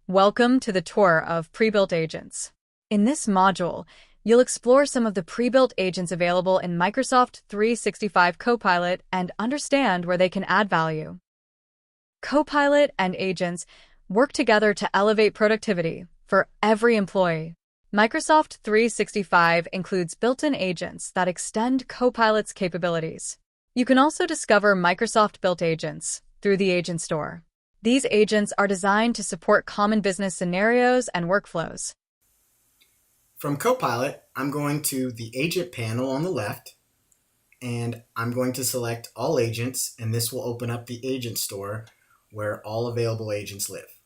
Welcome to the tour of Prebuilt agents. In this module, you'll explore some of the pre-built agents available in Microsoft 365 Copilot and understand where they can add value. Copilot and agents work together to elevate productivity for every employee. Microsoft 365 includes built-in agents that extend Copilot's capabilities. You can also discover Microsoft-built agents through the Agent Store. These agents are designed to support common business scenarios and workflows. From Copilot, I'm going to the Agent panel on the left, and I'm going to select All Agents, and this will open up the Agent Store where all available agents live.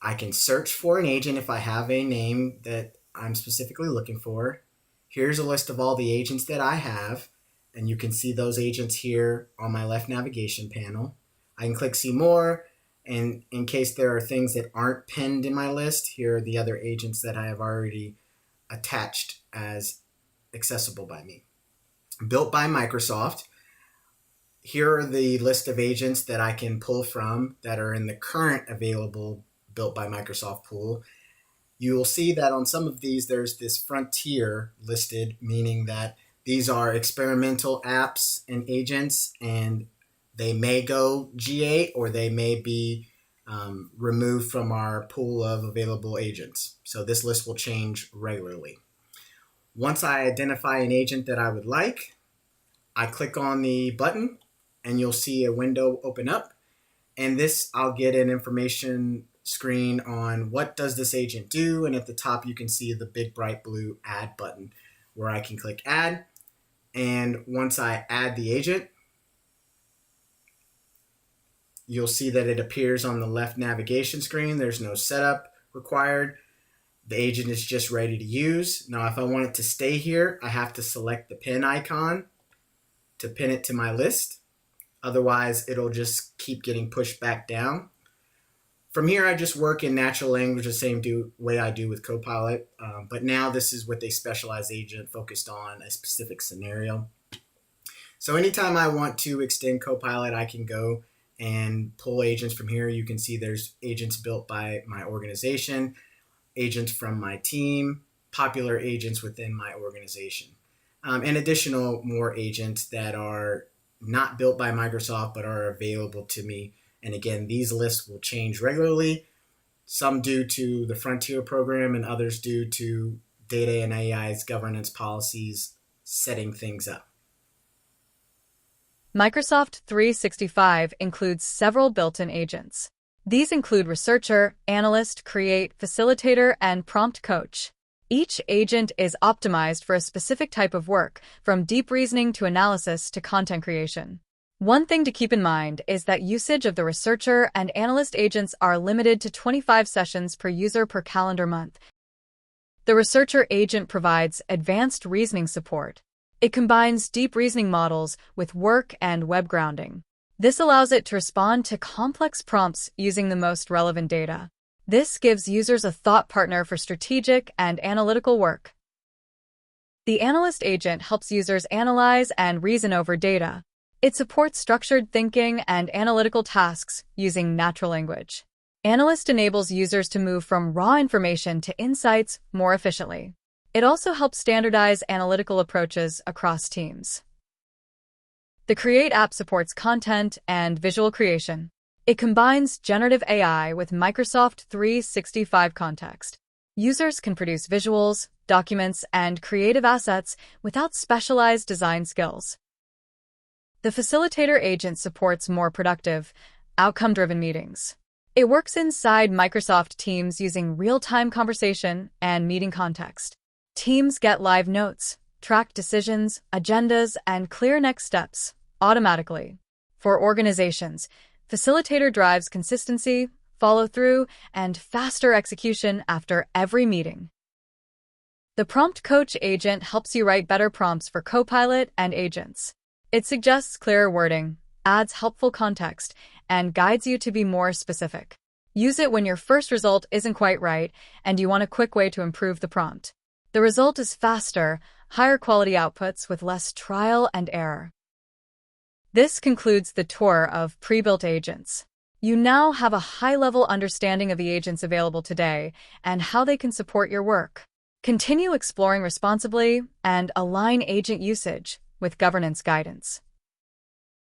I can search for an agent if I have a name that I'm specifically looking for. Here's a list of all the agents that I have, and you can see those agents here on my left navigation panel. I can click See More, and in case there are things that aren't pinned in my list, here are the other agents that I have already attached as accessible by me. Built by Microsoft. Here are the list of agents that I can pull from that are in the current available Built by Microsoft pool. You will see that on some of these there's this frontier listed, meaning that these are experimental apps and agents, and they may go GA or they may be removed from our pool of available agents. So this list will change regularly. Once I identify an agent that I would like, I click on the button and you'll see a window open up. And this, I'll get an information screen on what does this agent do. And at the top, you can see the big bright blue Add button where I can click Add. And once I add the agent, you'll see that it appears on the left navigation screen. There's no setup required. The agent is just ready to use. Now, if I want it to stay here, I have to select the pin icon to pin it to my list. Otherwise, it'll just keep getting pushed back down. From here, I just work in natural language the same way I do with Copilot. But now this is with a specialized agent focused on a specific scenario. So anytime I want to extend Copilot, I can go and pull agents from here. You can see there's agents built by my organization, agents from my team, popular agents within my organization, and additional more agents that are not built by Microsoft but are available to me. And again, these lists will change regularly, some due to the Frontier program and others due to data and AI's governance policies setting things up. Microsoft 365 includes several built-in agents. These include Researcher, Analyst, Create, Facilitator, and Prompt Coach. Each agent is optimized for a specific type of work, from deep reasoning to analysis to content creation. One thing to keep in mind is that usage of the Researcher and Analyst agents are limited to 25 sessions per user per calendar month. The Researcher agent provides advanced reasoning support. It combines deep reasoning models with work and web grounding. This allows it to respond to complex prompts using the most relevant data. This gives users a thought partner for strategic and analytical work. The Analyst agent helps users analyze and reason over data. It supports structured thinking and analytical tasks using natural language. Analyst enables users to move from raw information to insights more efficiently. It also helps standardize analytical approaches across teams. The Create app supports content and visual creation. It combines generative AI with Microsoft 365 context. Users can produce visuals, documents, and creative assets without specialized design skills. The Facilitator agent supports more productive, outcome-driven meetings. It works inside Microsoft Teams using real-time conversation and meeting context. Teams get live notes, track decisions, agendas, and clear next steps automatically. For organizations, Facilitator drives consistency, follow-through, and faster execution after every meeting. The Prompt Coach agent helps you write better prompts for Copilot and agents. It suggests clearer wording, adds helpful context, and guides you to be more specific. Use it when your first result isn't quite right and you want a quick way to improve the prompt. The result is faster, higher quality outputs with less trial and error. This concludes the tour of pre-built agents. You now have a high-level understanding of the agents available today and how they can support your work. Continue exploring responsibly and align agent usage with governance guidance.